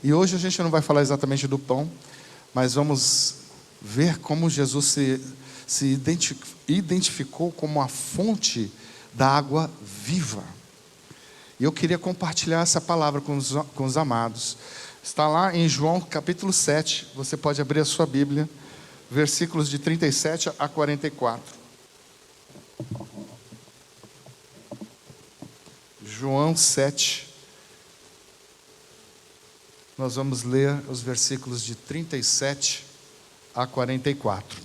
E hoje a gente não vai falar exatamente do pão, mas vamos ver como Jesus se identificou como a fonte da água viva. E eu queria compartilhar essa palavra com os amados. Está lá em João capítulo 7, você pode abrir a sua Bíblia, versículos de 37 a 44. João 7, nós vamos ler os versículos de 37 a 44.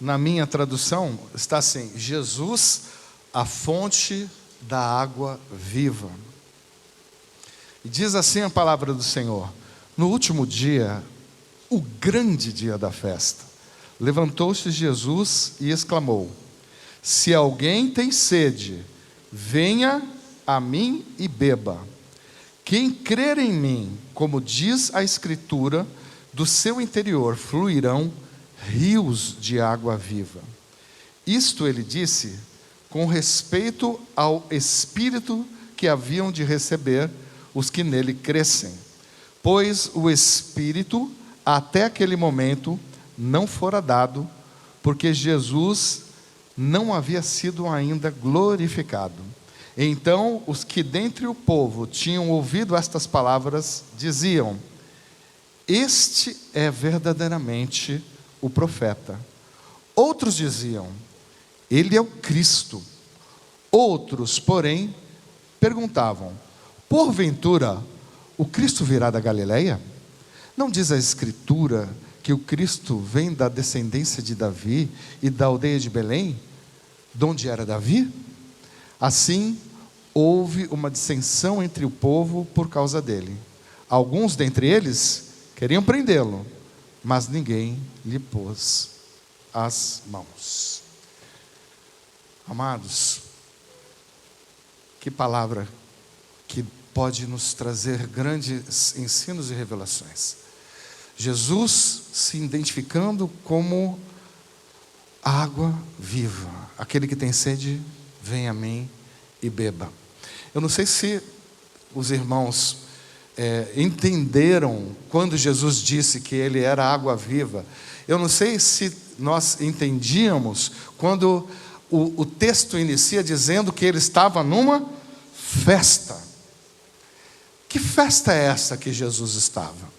Na minha tradução está assim: Jesus, a fonte da água viva. E diz assim a palavra do Senhor: no último dia, o grande dia da festa, levantou-se Jesus e exclamou: se alguém tem sede, venha a mim e beba. Quem crer em mim, como diz a Escritura, do seu interior fluirão rios de água viva. Isto ele disse com respeito ao Espírito que haviam de receber os que nele crescem, pois o Espírito até aquele momento não fora dado, porque Jesus não havia sido ainda glorificado. Então os que dentre o povo tinham ouvido estas palavras diziam: este é verdadeiramente o profeta. Outros diziam: ele é o Cristo. Outros, porém, perguntavam: porventura o Cristo virá da Galileia? Não diz a Escritura que o Cristo vem da descendência de Davi e da aldeia de Belém, de onde era Davi? Assim, houve uma dissensão entre o povo por causa dele. Alguns dentre eles queriam prendê-lo, mas ninguém lhe pôs as mãos. Amados, que palavra que pode nos trazer grandes ensinos e revelações. Jesus se identificando como água viva. Aquele que tem sede, vem a mim e beba. Eu não sei se os irmãos entenderam quando Jesus disse que ele era água viva. Eu não sei se nós entendíamos quando o texto inicia dizendo que ele estava numa festa. Que festa é essa que Jesus estava?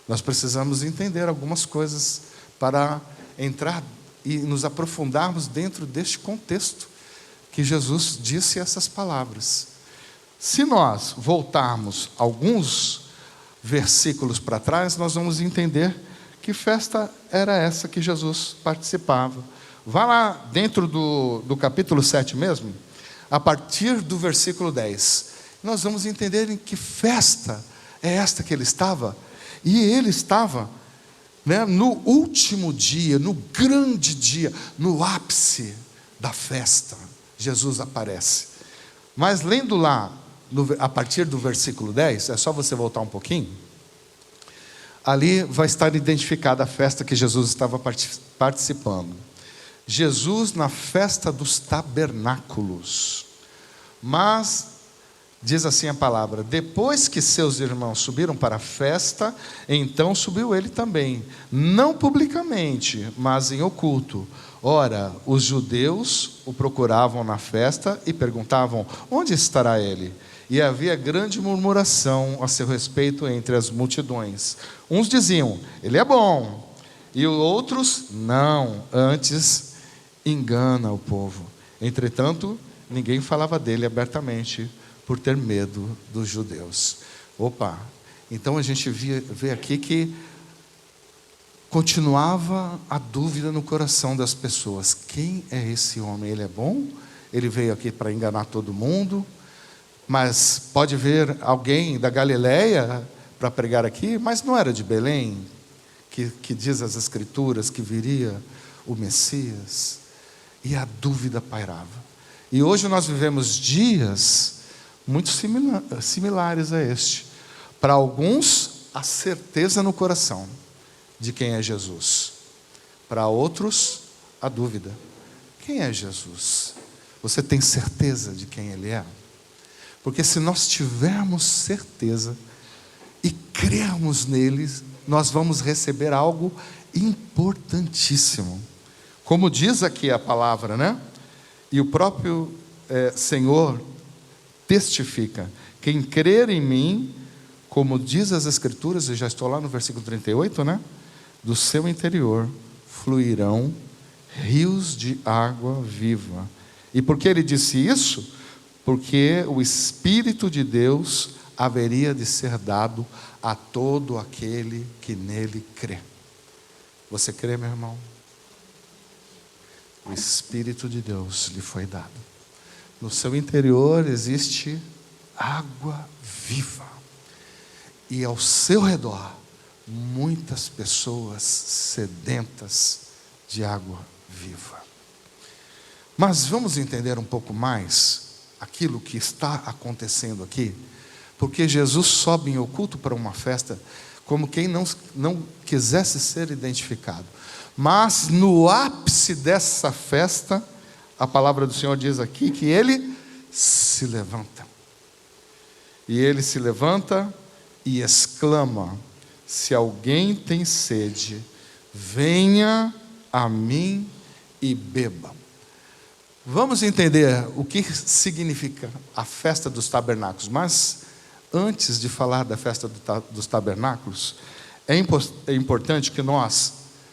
Nós precisamos entender algumas coisas para entrar e nos aprofundarmos dentro deste contexto que Jesus disse essas palavras. Se nós voltarmos alguns versículos para trás, nós vamos entender que festa era essa que Jesus participava. Vá lá dentro do capítulo 7 mesmo, a partir do versículo 10. Nós vamos entender em que festa é esta que ele estava. E ele estava, no último dia, no grande dia, no ápice da festa. Jesus aparece. Mas lendo lá, a partir do versículo 10, é só você voltar um pouquinho. Ali vai estar identificada a festa que Jesus estava participando. Jesus na festa dos tabernáculos. Mas, diz assim a palavra: depois que seus irmãos subiram para a festa, então subiu ele também, não publicamente, mas em oculto. Ora, os judeus o procuravam na festa e perguntavam: onde estará ele? E havia grande murmuração a seu respeito entre as multidões. Uns diziam: ele é bom. E outros: não, antes engana o povo. Entretanto, ninguém falava dele abertamente, por ter medo dos judeus. Então a gente vê aqui que continuava a dúvida no coração das pessoas. Quem é esse homem? Ele é bom? Ele veio aqui para enganar todo mundo? Mas pode ver alguém da Galileia para pregar aqui? Mas não era de Belém, que diz as Escrituras que viria o Messias? E a dúvida pairava. E hoje nós vivemos dias muito similares a este. Para alguns, a certeza no coração de quem é Jesus. Para outros, a dúvida. Quem é Jesus? Você tem certeza de quem Ele é? Porque se nós tivermos certeza e crermos neles, nós vamos receber algo importantíssimo. Como diz aqui a palavra, né? E o próprio Senhor testifica: quem crer em mim, como diz as Escrituras, eu já estou lá no versículo 38, né? Do seu interior fluirão rios de água viva. E por que ele disse isso? Porque o Espírito de Deus haveria de ser dado a todo aquele que nele crê. Você crê, meu irmão? O Espírito de Deus lhe foi dado. No seu interior existe água viva. E ao seu redor, muitas pessoas sedentas de água viva. Mas vamos entender um pouco mais aquilo que está acontecendo aqui, porque Jesus sobe em oculto para uma festa, como quem não quisesse ser identificado. Mas no ápice dessa festa, a palavra do Senhor diz aqui que ele se levanta. E ele se levanta e exclama: se alguém tem sede, venha a mim e beba. Vamos entender o que significa a festa dos tabernáculos. Mas antes de falar da festa dos tabernáculos, é importante que nós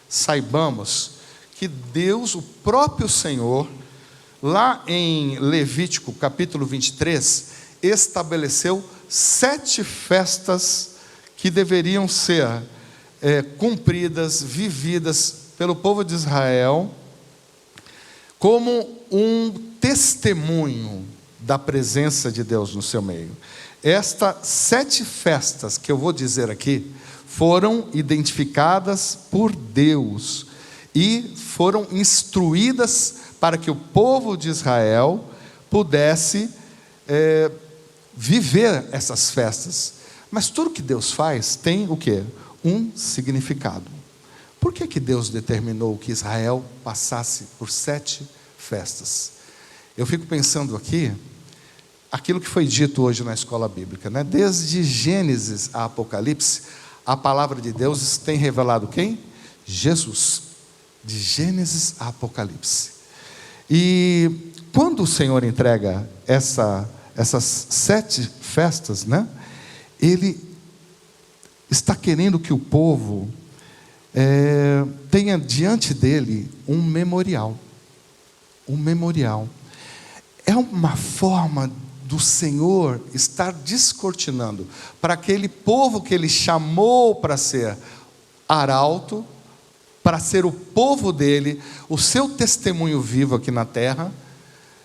saibamos que Deus, o próprio Senhor, lá em Levítico capítulo 23, estabeleceu 7 festas que deveriam ser cumpridas, vividas pelo povo de Israel, como um testemunho da presença de Deus no seu meio. Estas 7 festas que eu vou dizer aqui foram identificadas por Deus e foram instruídas para que o povo de Israel pudesse viver essas festas. Mas tudo que Deus faz tem o quê? Um significado. Por que Deus determinou que Israel passasse por 7 festas? Eu fico pensando aqui, aquilo que foi dito hoje na escola bíblica, né? Desde Gênesis a Apocalipse, a palavra de Deus tem revelado quem? Jesus. De Gênesis a Apocalipse. E quando o Senhor entrega essas 7 festas, né? Ele está querendo que o povo tenha diante dele um memorial. Um memorial. É uma forma do Senhor estar descortinando para aquele povo que Ele chamou para ser arauto, para ser o povo dele, o seu testemunho vivo aqui na terra.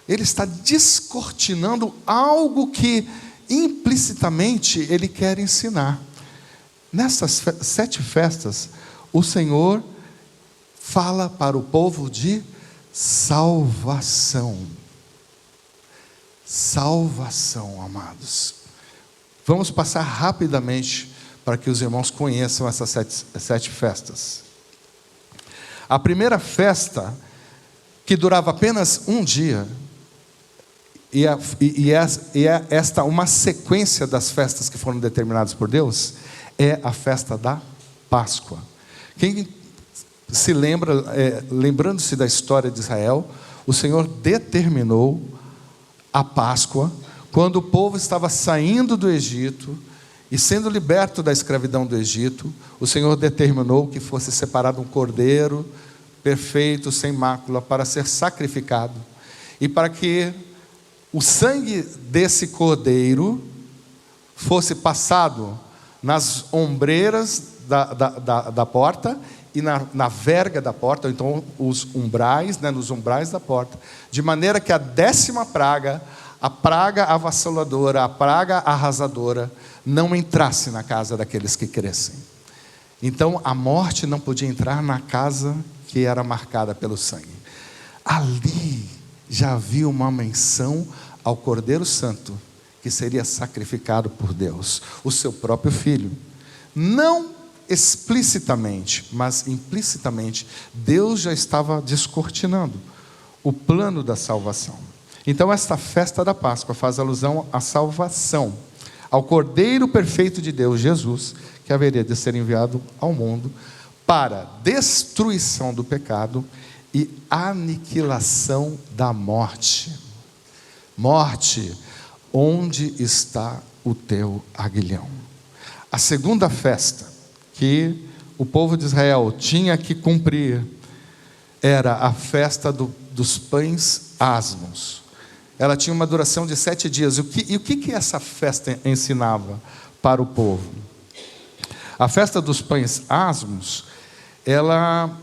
Ele está descortinando algo que implicitamente Ele quer ensinar. Nessas 7 festas, o Senhor fala para o povo de salvação. Salvação, amados. Vamos passar rapidamente para que os irmãos conheçam essas 7 festas. A primeira festa, que durava apenas um dia, esta uma sequência das festas que foram determinadas por Deus, é a festa da Páscoa. Quem se lembra, lembrando-se da história de Israel, o Senhor determinou a Páscoa, quando o povo estava saindo do Egito e sendo liberto da escravidão do Egito. O Senhor determinou que fosse separado um cordeiro perfeito, sem mácula, para ser sacrificado, e para que o sangue desse cordeiro fosse passado nas ombreiras da porta e na verga da porta, ou então os umbrais, né, nos umbrais da porta, de maneira que a 10ª praga, a praga avassaladora, a praga arrasadora, não entrasse na casa daqueles que crescem. Então a morte não podia entrar na casa que era marcada pelo sangue. Ali já havia uma menção ao Cordeiro Santo, que seria sacrificado por Deus, o seu próprio Filho. Não explicitamente, mas implicitamente, Deus já estava descortinando o plano da salvação. Então esta festa da Páscoa faz alusão à salvação, ao Cordeiro perfeito de Deus, Jesus, que haveria de ser enviado ao mundo para destruição do pecado e aniquilação da morte. Morte, onde está o teu aguilhão? A segunda festa que o povo de Israel tinha que cumprir era a festa dos pães asmos. Ela tinha uma duração de 7 dias. E o que essa festa ensinava para o povo? A festa dos pães asmos, ela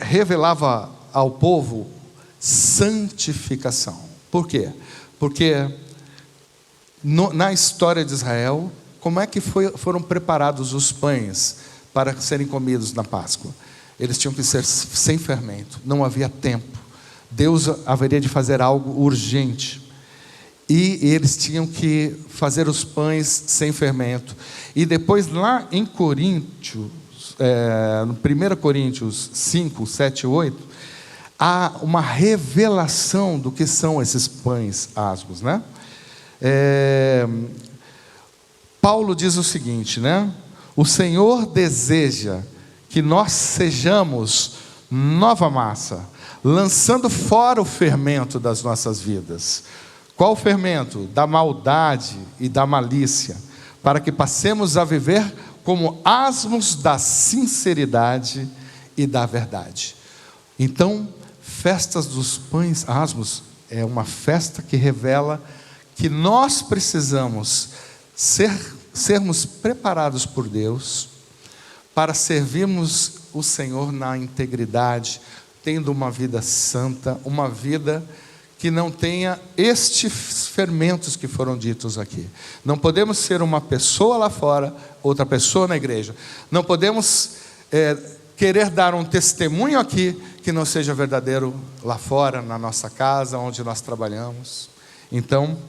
revelava ao povo santificação. Por quê? Porque na história de Israel, como é que foram preparados os pães para serem comidos na Páscoa? Eles tinham que ser sem fermento, não havia tempo. Deus haveria de fazer algo urgente. E eles tinham que fazer os pães sem fermento. E depois lá em Coríntios, no 1 Coríntios 5, 7 e 8, há uma revelação do que são esses pães asmos, né? Paulo diz o seguinte, né? O Senhor deseja que nós sejamos nova massa, lançando fora o fermento das nossas vidas. Qual o fermento? Da maldade e da malícia, para que passemos a viver como asmos da sinceridade e da verdade. Então, festas dos pães asmos é uma festa que revela que nós precisamos sermos preparados por Deus para servirmos o Senhor na integridade, tendo uma vida santa, uma vida que não tenha estes fermentos que foram ditos aqui. Não podemos ser uma pessoa lá fora, outra pessoa na igreja. Não podemos querer dar um testemunho aqui que não seja verdadeiro lá fora, na nossa casa, onde nós trabalhamos. Então,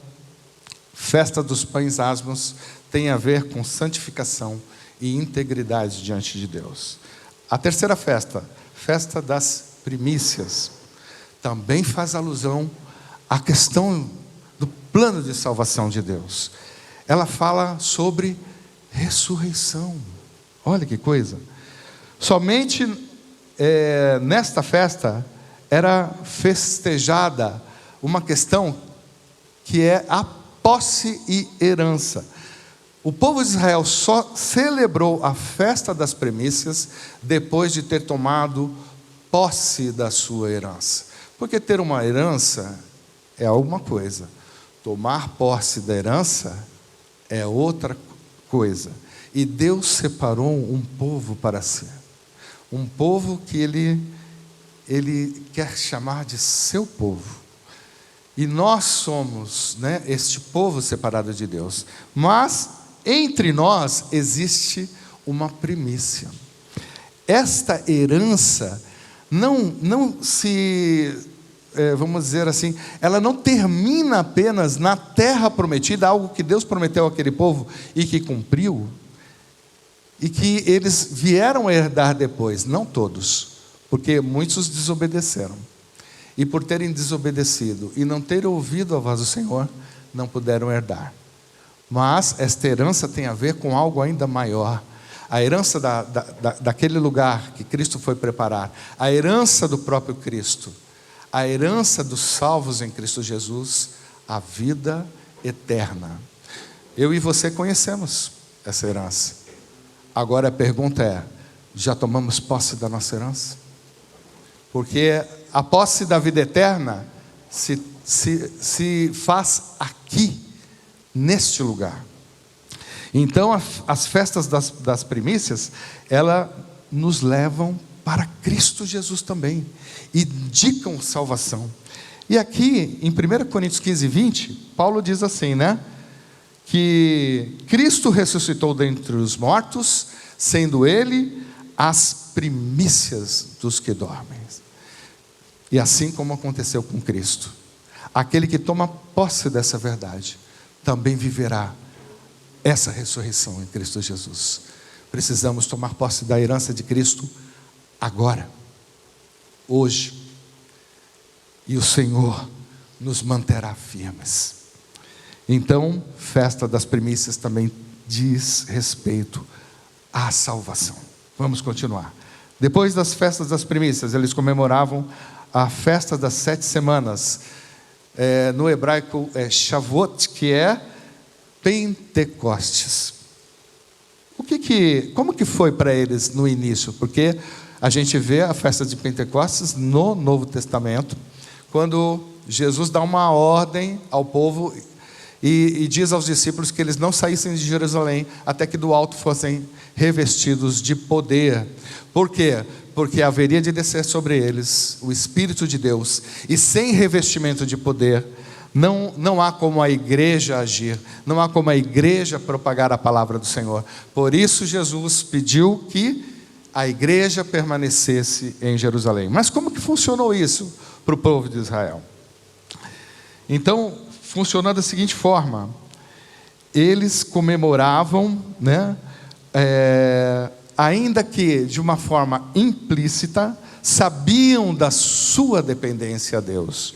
festa dos pães asmos tem a ver com santificação e integridade diante de Deus. A terceira festa, festa das primícias, também faz alusão à questão do plano de salvação de Deus. Ela fala sobre ressurreição. Olha que coisa. Somente nesta festa era festejada uma questão que é a posse e herança. O povo de Israel só celebrou a festa das primícias depois de ter tomado posse da sua herança. Porque ter uma herança é alguma coisa, tomar posse da herança é outra coisa. E Deus separou um povo para si, um povo que Ele quer chamar de seu povo. E nós somos, este povo separado de Deus. Mas entre nós existe uma primícia. Esta herança não se, vamos dizer assim, ela não termina apenas na terra prometida, algo que Deus prometeu àquele povo e que cumpriu, e que eles vieram a herdar depois, não todos, porque muitos desobedeceram. E por terem desobedecido e não terem ouvido a voz do Senhor, não puderam herdar. Mas esta herança tem a ver com algo ainda maior. A herança daquele lugar que Cristo foi preparar. A herança do próprio Cristo. A herança dos salvos em Cristo Jesus. A vida eterna. Eu e você conhecemos essa herança. Agora a pergunta é, já tomamos posse da nossa herança? Porque a posse da vida eterna se faz aqui, neste lugar. Então as festas das primícias, elas nos levam para Cristo Jesus também, indicam salvação. E aqui em 1 Coríntios 15, 20, Paulo diz assim, que Cristo ressuscitou dentre os mortos, sendo Ele as primícias dos que dormem. E assim como aconteceu com Cristo, aquele que toma posse dessa verdade, também viverá essa ressurreição em Cristo Jesus. Precisamos tomar posse da herança de Cristo agora, hoje. E o Senhor nos manterá firmes. Então, festa das primícias também diz respeito à salvação. Vamos continuar. Depois das festas das primícias, eles comemoravam a festa das 7 semanas. No hebraico é Shavuot, que é Pentecostes. Como que foi para eles no início? Porque a gente vê a festa de Pentecostes no Novo Testamento, quando Jesus dá uma ordem ao povo e diz aos discípulos que eles não saíssem de Jerusalém até que do alto fossem revestidos de poder. Por quê? Porque haveria de descer sobre eles o Espírito de Deus, e sem revestimento de poder, não há como a igreja agir, não há como a igreja propagar a palavra do Senhor. Por isso Jesus pediu que a igreja permanecesse em Jerusalém. Mas como que funcionou isso para o povo de Israel? Então, funcionou da seguinte forma: eles comemoravam, ainda que de uma forma implícita, sabiam da sua dependência a Deus.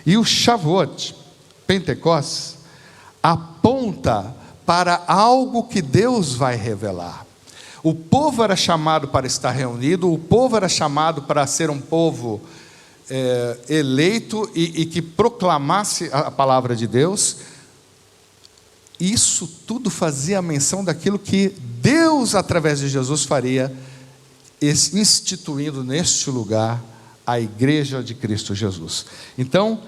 E o Shavuot, Pentecostes, aponta para algo que Deus vai revelar. O povo era chamado para estar reunido, o povo era chamado para ser um povo eleito e que proclamasse a palavra de Deus. Isso tudo fazia menção daquilo que Deus, através de Jesus, faria, instituindo neste lugar a igreja de Cristo Jesus. Então,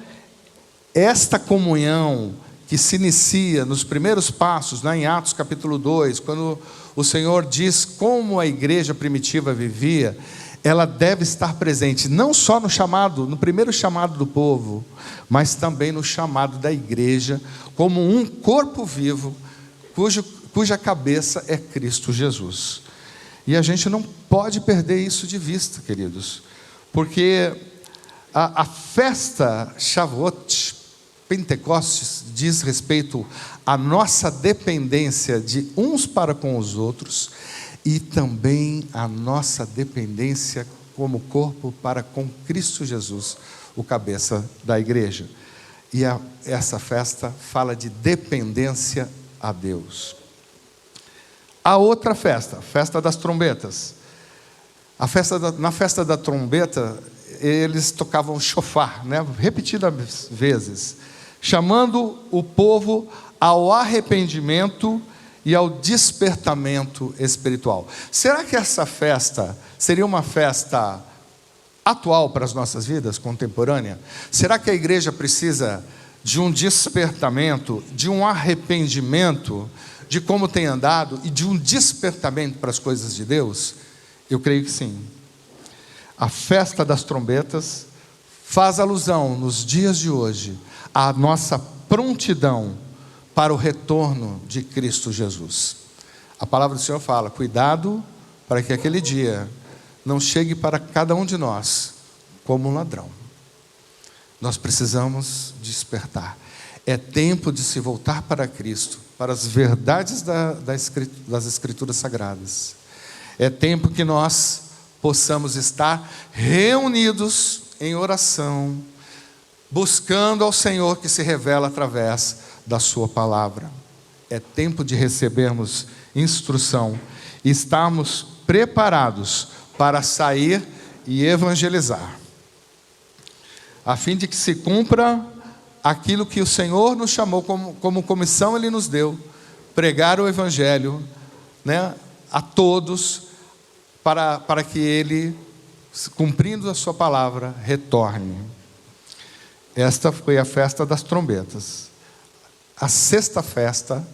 esta comunhão que se inicia nos primeiros passos, em Atos capítulo 2, quando o Senhor diz como a igreja primitiva vivia, ela deve estar presente não só no primeiro chamado do povo, mas também no chamado da igreja, como um corpo vivo, cuja cabeça é Cristo Jesus. E a gente não pode perder isso de vista, queridos, porque a festa Shavuot, Pentecostes, diz respeito à nossa dependência de uns para com os outros, e também a nossa dependência como corpo para com Cristo Jesus, o cabeça da igreja. E essa festa fala de dependência a Deus. A outra festa, festa das trombetas. Na festa da trombeta, eles tocavam shofar, repetidas vezes, chamando o povo ao arrependimento e ao despertamento espiritual. Será que essa festa seria uma festa atual para as nossas vidas, contemporânea? Será que a igreja precisa de um despertamento, de um arrependimento de como tem andado e de um despertamento para as coisas de Deus? Eu creio que sim. A festa das trombetas faz alusão nos dias de hoje à nossa prontidão para o retorno de Cristo Jesus. A palavra do Senhor fala: cuidado para que aquele dia não chegue para cada um de nós como um ladrão. Nós precisamos despertar. É tempo de se voltar para Cristo, para as verdades das Escrituras Sagradas. É tempo que nós possamos estar reunidos em oração, buscando ao Senhor que se revela através da sua palavra. É tempo de recebermos instrução e estarmos preparados para sair e evangelizar, a fim de que se cumpra aquilo que o Senhor nos chamou como comissão, Ele nos deu: pregar o evangelho, a todos, para que Ele, cumprindo a sua palavra, retorne. Esta foi a festa das trombetas. A sexta festa,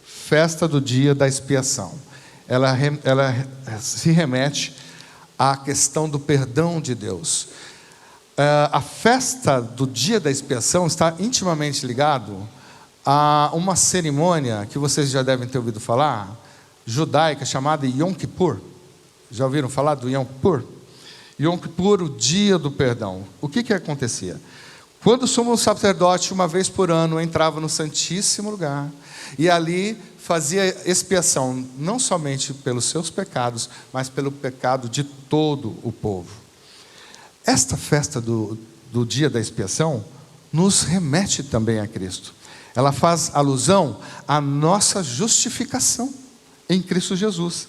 festa do dia da expiação, ela se remete à questão do perdão de Deus. A festa do dia da expiação está intimamente ligado a uma cerimônia que vocês já devem ter ouvido falar, judaica, chamada Yom Kippur. Já ouviram falar do Yom Kippur? Yom Kippur, o dia do perdão. O que acontecia? Quando o sumo sacerdote, uma vez por ano, entrava no Santíssimo Lugar e ali fazia expiação, não somente pelos seus pecados, mas pelo pecado de todo o povo. Esta festa do dia da expiação nos remete também a Cristo. Ela faz alusão à nossa justificação em Cristo Jesus.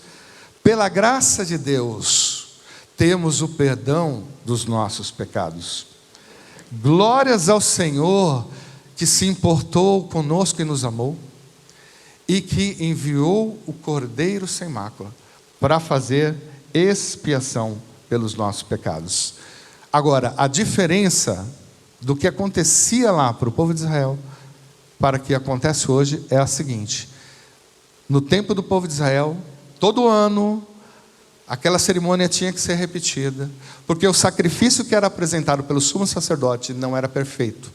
Pela graça de Deus, temos o perdão dos nossos pecados. Glórias ao Senhor, que se importou conosco e nos amou, e que enviou o Cordeiro sem mácula, para fazer expiação pelos nossos pecados. Agora, a diferença do que acontecia lá para o povo de Israel, para o que acontece hoje, é a seguinte: no tempo do povo de Israel, todo ano, aquela cerimônia tinha que ser repetida, porque o sacrifício que era apresentado pelo sumo sacerdote não era perfeito.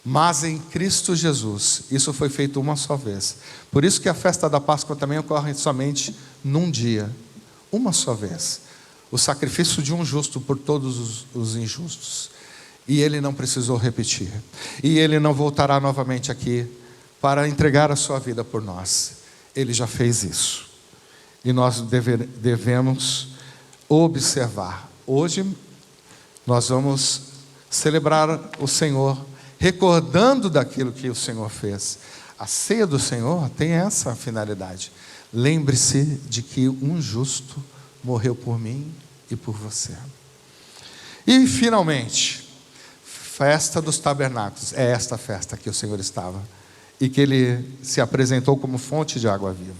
Mas em Cristo Jesus, isso foi feito uma só vez. Por isso que a festa da Páscoa também ocorre somente num dia, uma só vez. O sacrifício de um justo por todos os injustos. E ele não precisou repetir. E ele não voltará novamente aqui para entregar a sua vida por nós. Ele já fez isso. E nós devemos observar. Hoje nós vamos celebrar o Senhor, recordando daquilo que o Senhor fez. A ceia do Senhor tem essa finalidade. Lembre-se de que um justo morreu por mim e por você. E finalmente, festa dos tabernáculos. É esta festa que o Senhor estava e que Ele se apresentou como fonte de água viva.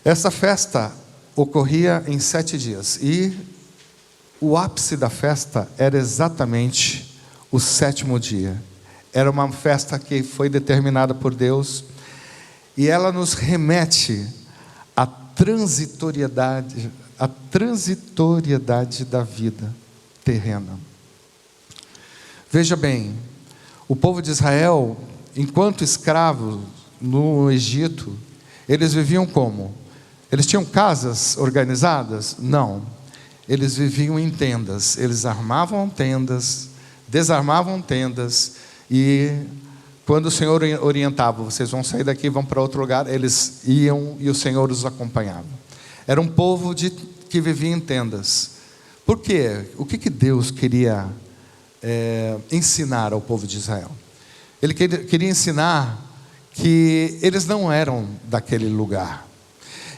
Essa festa ocorria em 7 dias e o ápice da festa era exatamente o 7º dia. Era uma festa que foi determinada por Deus e ela nos remete à transitoriedade da vida terrena. Veja bem, o povo de Israel, enquanto escravo no Egito, eles viviam como? Eles tinham casas organizadas? Não. Eles viviam em tendas. Eles armavam tendas, desarmavam tendas, e quando o Senhor orientava, vocês vão sair daqui e vão para outro lugar, eles iam e o Senhor os acompanhava. Era um povo que vivia em tendas. Por quê? O que Deus queria ensinar ao povo de Israel? Ele queria ensinar que eles não eram daquele lugar.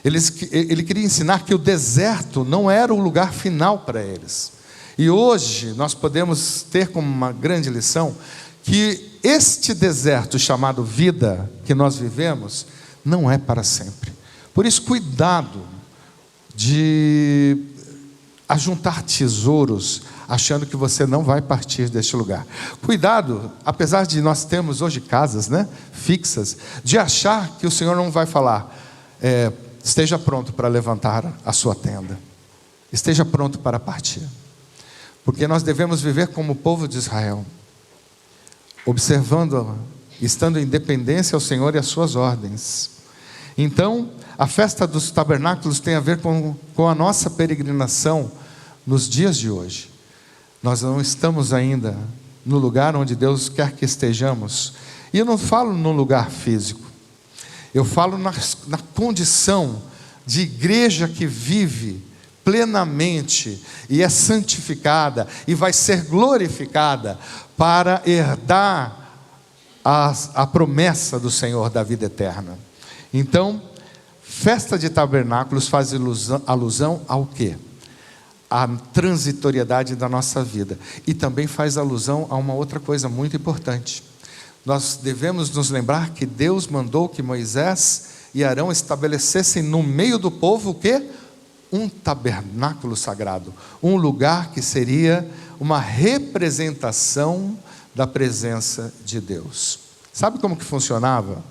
Ele queria ensinar que o deserto não era o lugar final para eles. E hoje nós podemos ter como uma grande lição que este deserto chamado vida que nós vivemos não é para sempre. Por isso, cuidado de ajuntar tesouros achando que você não vai partir deste lugar. Cuidado, apesar de nós termos hoje casas, fixas, de achar que o Senhor não vai falar, esteja pronto para levantar a sua tenda, esteja pronto para partir, porque nós devemos viver como o povo de Israel, observando, estando em dependência ao Senhor e às suas ordens. Então, a festa dos tabernáculos tem a ver com a nossa peregrinação nos dias de hoje. Nós não estamos ainda no lugar onde Deus quer que estejamos, e eu não falo no lugar físico, eu falo na condição de igreja que vive plenamente e é santificada e vai ser glorificada para herdar a promessa do Senhor da vida eterna. Então, festa de tabernáculos faz alusão ao quê? A transitoriedade da nossa vida. E também faz alusão a uma outra coisa muito importante. Nós devemos nos lembrar que Deus mandou que Moisés e Arão estabelecessem no meio do povo o quê? Um tabernáculo sagrado. Um lugar que seria uma representação da presença de Deus. Sabe como que funcionava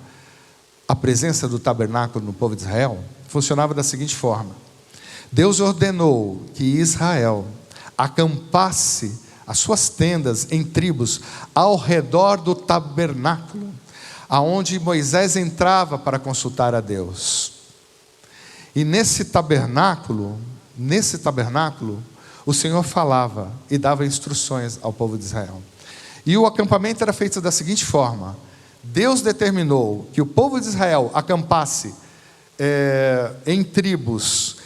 a presença do tabernáculo no povo de Israel? Funcionava da seguinte forma: Deus ordenou que Israel acampasse as suas tendas em tribos ao redor do tabernáculo, aonde Moisés entrava para consultar a Deus. E nesse tabernáculo, o Senhor falava e dava instruções ao povo de Israel. E o acampamento era feito da seguinte forma: Deus determinou que o povo de Israel acampasse em tribos,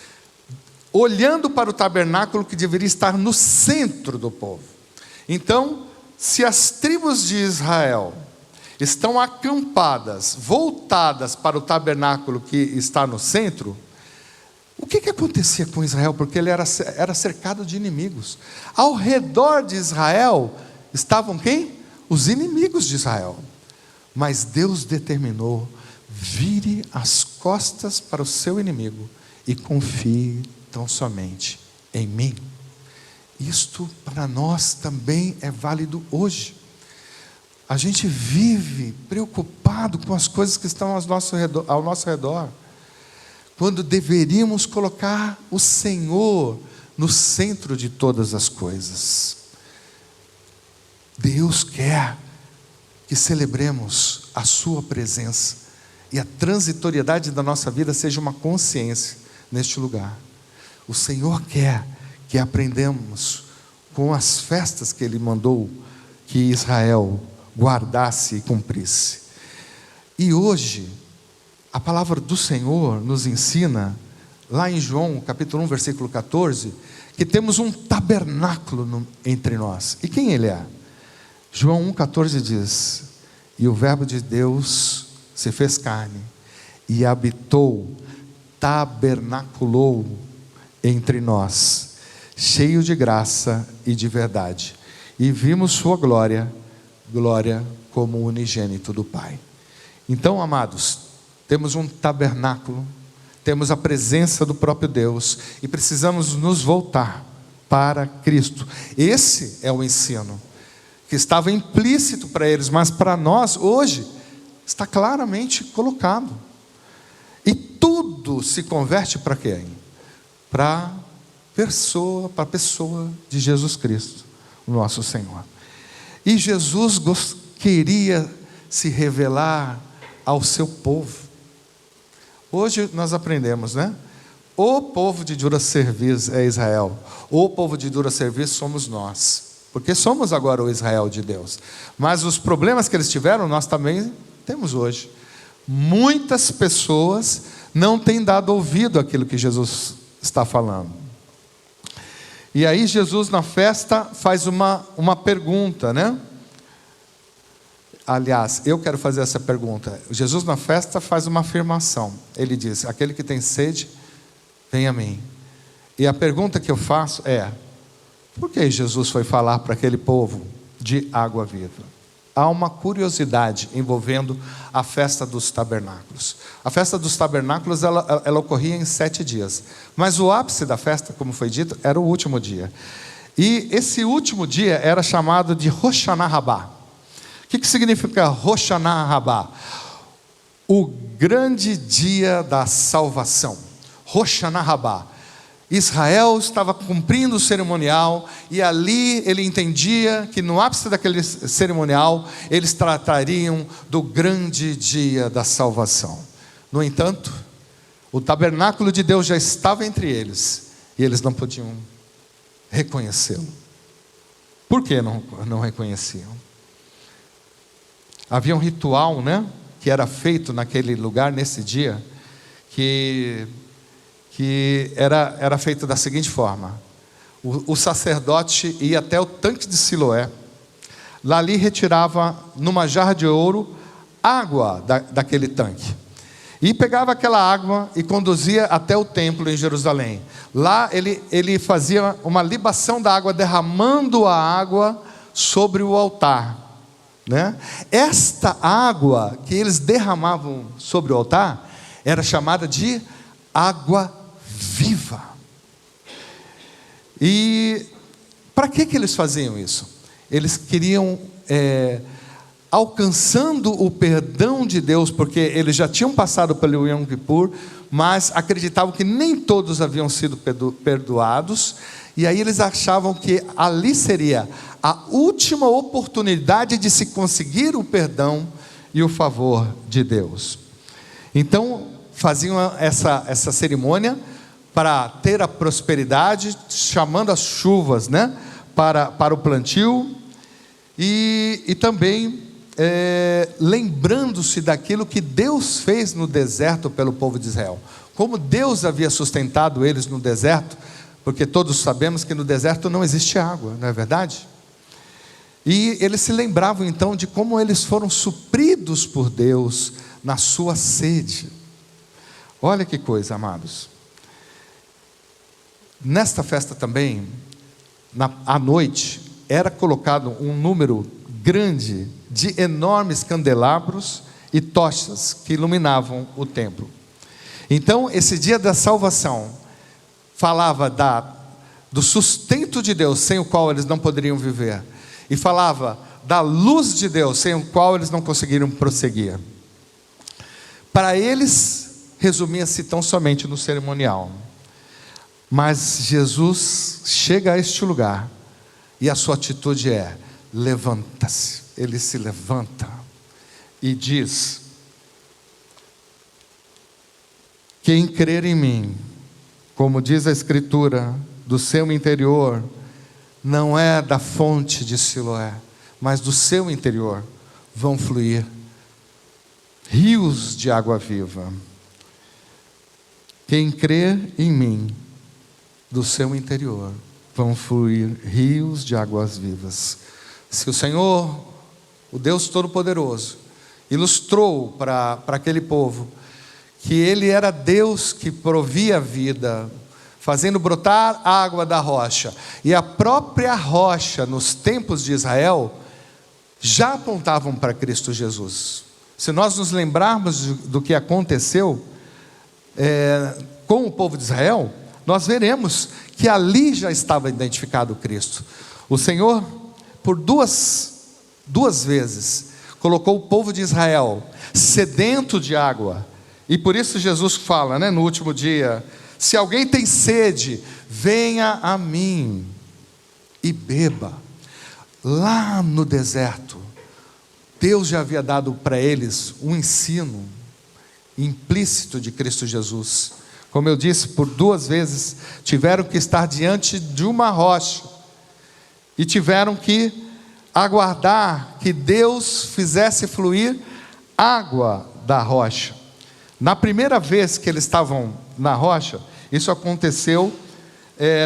olhando para o tabernáculo que deveria estar no centro do povo. Então, se as tribos de Israel estão acampadas, voltadas para o tabernáculo que está no centro, o que acontecia com Israel? Porque ele era cercado de inimigos. Ao redor de Israel estavam quem? Os inimigos de Israel. Mas Deus determinou: vire as costas para o seu inimigo e confie tão somente em mim. Isto para nós também é válido hoje. A gente vive preocupado com as coisas que estão ao nosso redor, quando deveríamos colocar o Senhor no centro de todas as coisas. Deus quer que celebremos a sua presença e a transitoriedade da nossa vida seja uma consciência neste lugar. O Senhor quer que aprendamos com as festas que Ele mandou que Israel guardasse e cumprisse. E hoje, a palavra do Senhor nos ensina, lá em João capítulo 1, versículo 14, que temos um tabernáculo entre nós. E quem Ele é? João 1,14 diz: e o verbo de Deus se fez carne e habitou, tabernaculou entre nós, cheio de graça e de verdade, e vimos sua glória, glória como o unigênito do Pai. Então, amados, temos um tabernáculo, temos a presença do próprio Deus, e precisamos nos voltar para Cristo. Esse é o ensino que estava implícito para eles, mas para nós hoje está claramente colocado. E tudo se converte para quem? Para a pessoa de Jesus Cristo, o nosso Senhor. E Jesus queria se revelar ao seu povo. Hoje nós aprendemos, né? O povo de dura cerviz é Israel, o povo de dura cerviz somos nós, porque somos agora o Israel de Deus. Mas os problemas que eles tiveram, nós também temos hoje. Muitas pessoas não têm dado ouvido àquilo que Jesus está falando. E aí Jesus na festa faz uma pergunta, né? Aliás, eu quero fazer essa pergunta. Jesus na festa faz uma afirmação. Ele diz: aquele que tem sede, vem a mim. E a pergunta que eu faço é: por que Jesus foi falar para aquele povo de água viva? Há uma curiosidade envolvendo a festa dos tabernáculos. A festa dos tabernáculos ela ocorria em 7 dias. Mas o ápice da festa, como foi dito, era o último dia. E esse último dia era chamado de Rosh Hashanah Rabbah. O que significa Rosh Hashanah Rabbah? O grande dia da salvação. Rosh Hashanah Rabbah. Israel estava cumprindo o cerimonial, e ali ele entendia que no ápice daquele cerimonial eles tratariam do grande dia da salvação. No entanto, o tabernáculo de Deus já estava entre eles e eles não podiam reconhecê-lo. Por que não reconheciam? Havia um ritual, né, que era feito naquele lugar, nesse dia, que era feito da seguinte forma: o sacerdote ia até o tanque de Siloé, lá ali retirava numa jarra de ouro água daquele tanque, e pegava aquela água e conduzia até o templo em Jerusalém. Lá ele fazia uma libação da água, derramando a água sobre o altar, né? Esta água que eles derramavam sobre o altar era chamada de água viva. E para que eles faziam isso? Eles queriam, alcançando o perdão de Deus, porque eles já tinham passado pelo Yom Kippur, mas acreditavam que nem todos haviam sido perdoados, e aí eles achavam que ali seria a última oportunidade de se conseguir o perdão e o favor de Deus. Então faziam essa cerimônia para ter a prosperidade, chamando as chuvas, né, para o plantio, e também lembrando-se daquilo que Deus fez no deserto pelo povo de Israel. Como Deus havia sustentado eles no deserto, porque todos sabemos que no deserto não existe água, não é verdade? E eles se lembravam então de como eles foram supridos por Deus na sua sede. Olha que coisa, amados. Nesta festa também, à noite, era colocado um número grande de enormes candelabros e tochas que iluminavam o templo. Então, esse dia da salvação falava do sustento de Deus, sem o qual eles não poderiam viver, e falava da luz de Deus, sem o qual eles não conseguiriam prosseguir. Para eles, resumia-se tão somente no cerimonial. Mas Jesus chega a este lugar e a sua atitude é: levanta-se. Ele se levanta e diz: quem crer em mim, como diz a Escritura, do seu interior, não é da fonte de Siloé, mas do seu interior vão fluir rios de água viva. Quem crer em mim, do seu interior vão fluir rios de águas vivas. Se o Senhor, o Deus Todo-Poderoso, ilustrou para aquele povo que Ele era Deus que provia vida, fazendo brotar água da rocha, e a própria rocha nos tempos de Israel já apontavam para Cristo Jesus. Se nós nos lembrarmos do que aconteceu com o povo de Israel, nós veremos que ali já estava identificado Cristo. O Senhor, por duas vezes, colocou o povo de Israel sedento de água, e por isso Jesus fala, no último dia: se alguém tem sede, venha a mim e beba. Lá no deserto, Deus já havia dado para eles um ensino implícito de Cristo Jesus. Como eu disse, por 2 vezes tiveram que estar diante de uma rocha e tiveram que aguardar que Deus fizesse fluir água da rocha. Na primeira vez que eles estavam na rocha, isso aconteceu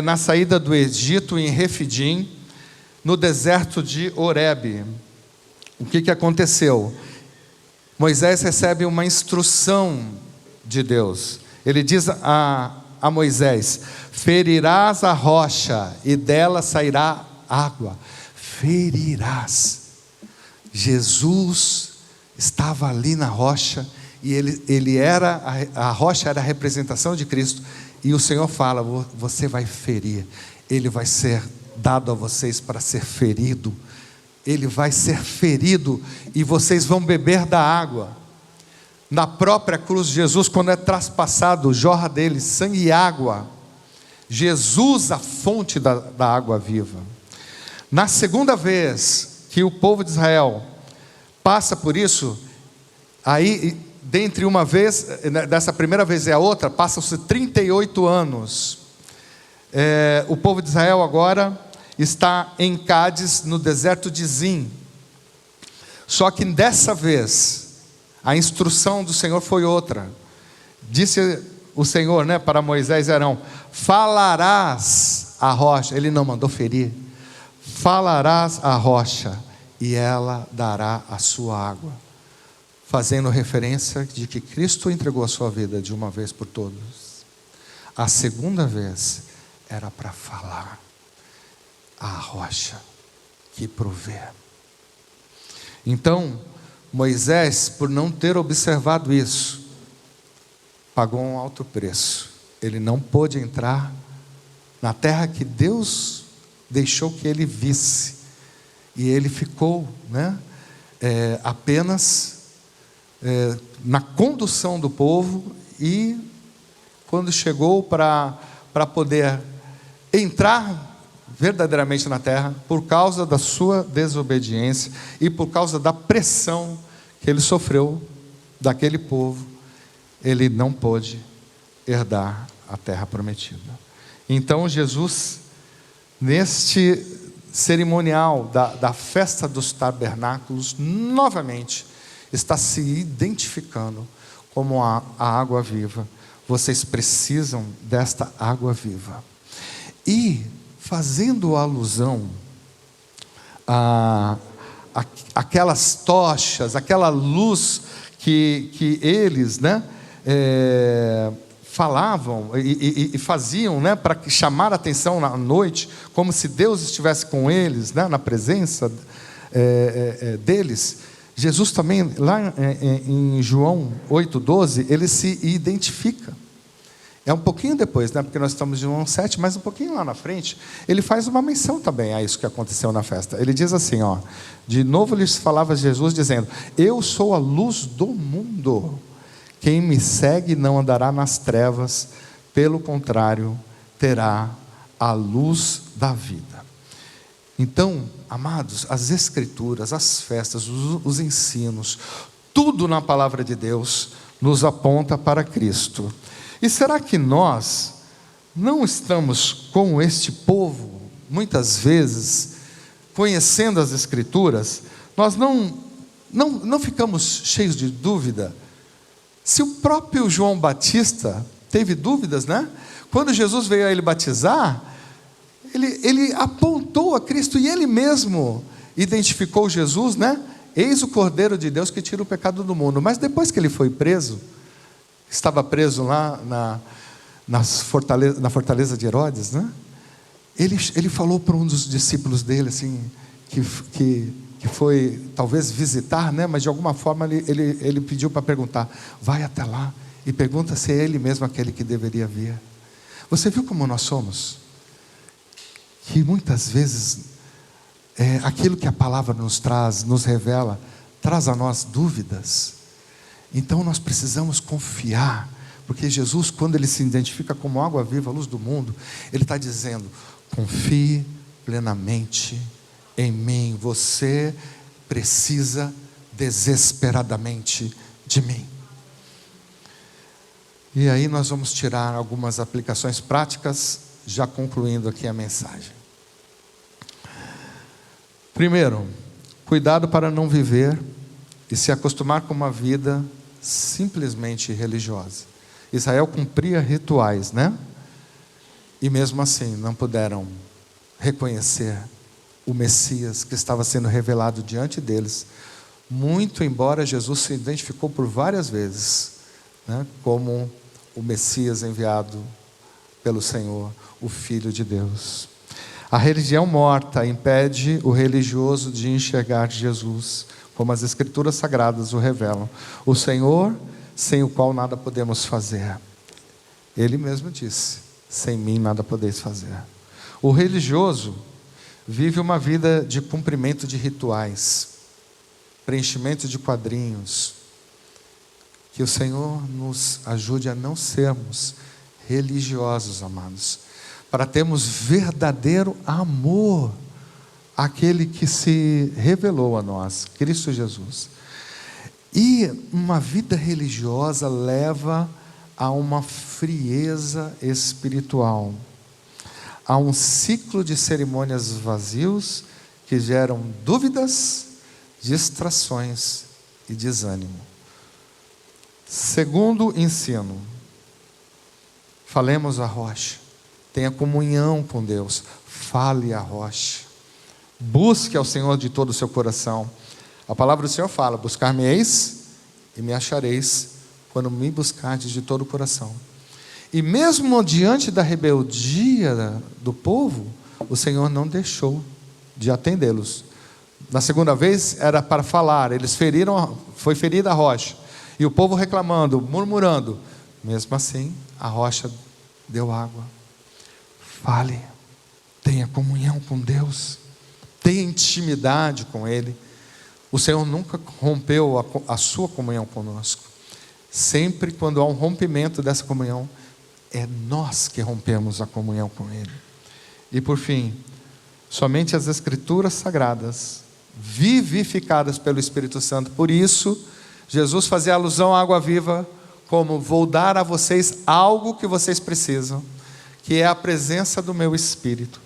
na saída do Egito, em Refidim, no deserto de Horebe. O que aconteceu? Moisés recebe uma instrução de Deus. Ele diz a Moisés: ferirás a rocha e dela sairá água. Ferirás. Jesus estava ali na rocha, e a rocha era a representação de Cristo, e o Senhor fala: você vai ferir, ele vai ser dado a vocês para ser ferido, ele vai ser ferido, e vocês vão beber da água. Na própria cruz de Jesus, quando é traspassado, jorra dele sangue e água. Jesus, a fonte da água viva. Na segunda vez que o povo de Israel passa por isso, aí, dentre uma vez, dessa primeira vez e a outra, passam-se 38 anos. O povo de Israel agora está em Cádiz, no deserto de Zim. Só que dessa vez, a instrução do Senhor foi outra. Disse o Senhor, para Moisés e Arão: falarás à rocha. Ele não mandou ferir. Falarás à rocha e ela dará a sua água. Fazendo referência de que Cristo entregou a sua vida de uma vez por todas. A segunda vez era para falar à rocha que provê. Então, Moisés, por não ter observado isso, pagou um alto preço. Ele não pôde entrar na terra que Deus deixou que ele visse, e ele ficou apenas na condução do povo, e quando chegou para poder entrar verdadeiramente na terra, por causa da sua desobediência e por causa da pressão que ele sofreu daquele povo, ele não pôde herdar a terra prometida. Então Jesus, neste cerimonial da festa dos tabernáculos, novamente está se identificando como a água viva. Vocês precisam desta água viva. E fazendo alusão a, aquelas tochas, aquela luz que eles, né, falavam e faziam, né, para chamar a atenção na noite, como se Deus estivesse com eles, né, na presença deles. Jesus também, lá em João 8,12, ele se identifica. É um pouquinho depois, né, porque nós estamos em João 7, mas um pouquinho lá na frente, ele faz uma menção também a isso que aconteceu na festa. Ele diz assim, ó, de novo lhes falava Jesus dizendo: eu sou a luz do mundo. Quem me segue não andará nas trevas, pelo contrário, terá a luz da vida. Então, amados, as escrituras, as festas, os ensinos, tudo na palavra de Deus nos aponta para Cristo. E será que nós não estamos com este povo, muitas vezes, conhecendo as escrituras, nós não ficamos cheios de dúvida? Se o próprio João Batista teve dúvidas, né? Quando Jesus veio a ele batizar, ele apontou a Cristo e ele mesmo identificou Jesus, né? Eis o Cordeiro de Deus que tira o pecado do mundo. Mas depois que ele foi preso, estava preso lá na fortaleza de Herodes, né? Ele falou para um dos discípulos dele, assim, que foi talvez visitar, né? Mas de alguma forma ele pediu para perguntar: vai até lá e pergunta se é ele mesmo aquele que deveria vir. Você viu como nós somos? Que muitas vezes aquilo que a palavra nos traz, nos revela, traz a nós dúvidas. Então nós precisamos confiar, porque Jesus, quando ele se identifica como água viva, a luz do mundo, ele está dizendo: confie plenamente em mim, você precisa desesperadamente de mim. E aí nós vamos tirar algumas aplicações práticas, já concluindo aqui a mensagem. Primeiro, cuidado para não viver e se acostumar com uma vida simplesmente religiosa. Israel cumpria rituais, né? E mesmo assim não puderam reconhecer o Messias que estava sendo revelado diante deles, muito embora Jesus se identificou por várias vezes, né, como o Messias enviado pelo Senhor, o Filho de Deus. A religião morta impede o religioso de enxergar Jesus, como as Escrituras Sagradas o revelam: o Senhor, sem o qual nada podemos fazer. Ele mesmo disse: sem mim nada podeis fazer. O religioso vive uma vida de cumprimento de rituais, preenchimento de quadrinhos. Que o Senhor nos ajude a não sermos religiosos, amados, para termos verdadeiro amor àquele que se revelou a nós, Cristo Jesus. E uma vida religiosa leva a uma frieza espiritual, a um ciclo de cerimônias vazios que geram dúvidas, distrações e desânimo. Segundo ensino, falemos a rocha, tenha comunhão com Deus, fale a rocha, busque ao Senhor de todo o seu coração. A palavra do Senhor fala: buscar-me-eis e me achareis, quando me buscardes de todo o coração. E mesmo diante da rebeldia do povo, o Senhor não deixou de atendê-los. Na segunda vez era para falar, eles foi ferida a rocha, e o povo reclamando, murmurando. Mesmo assim, a rocha deu água. Fale, tenha comunhão com Deus, tenha intimidade com Ele. O Senhor nunca rompeu a sua comunhão conosco. Sempre quando há um rompimento dessa comunhão, é nós que rompemos a comunhão com Ele. E por fim, somente as Escrituras Sagradas, vivificadas pelo Espírito Santo. Por isso, Jesus fazia alusão à água viva como: vou dar a vocês algo que vocês precisam, que é a presença do meu Espírito.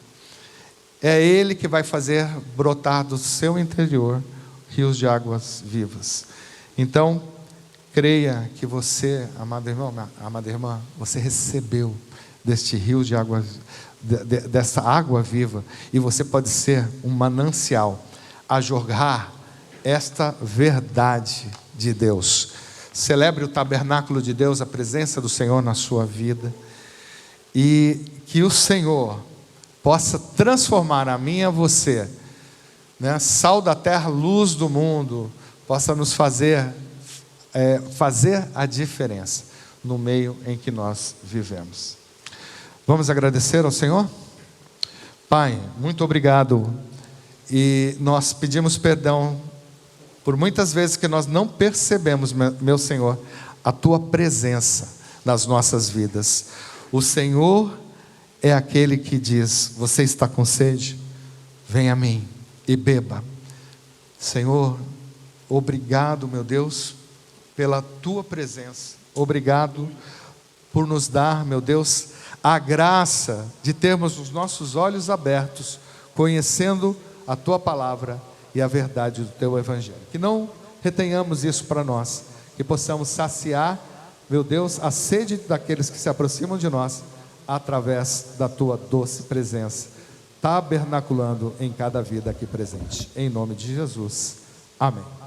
É Ele que vai fazer brotar do seu interior rios de águas vivas. Então, creia que você, amado irmão, amada irmã, você recebeu deste rio de água, dessa água viva, e você pode ser um manancial a jorrar esta verdade de Deus. Celebre o tabernáculo de Deus, a presença do Senhor na sua vida, e que o Senhor possa transformar a mim e a você, né, sal da terra, luz do mundo, possa nos fazer a diferença no meio em que nós vivemos. Vamos agradecer ao Senhor? Pai, muito obrigado, e nós pedimos perdão por muitas vezes que nós não percebemos, meu Senhor, a Tua presença nas nossas vidas. O Senhor é aquele que diz: você está com sede? Vem a mim e beba. Senhor, obrigado, meu Deus, pela Tua presença. Obrigado por nos dar, meu Deus, a graça de termos os nossos olhos abertos, conhecendo a Tua palavra e a verdade do Teu Evangelho. Que não retenhamos isso para nós, que possamos saciar, meu Deus, a sede daqueles que se aproximam de nós, através da Tua doce presença, tabernaculando em cada vida aqui presente. Em nome de Jesus. Amém.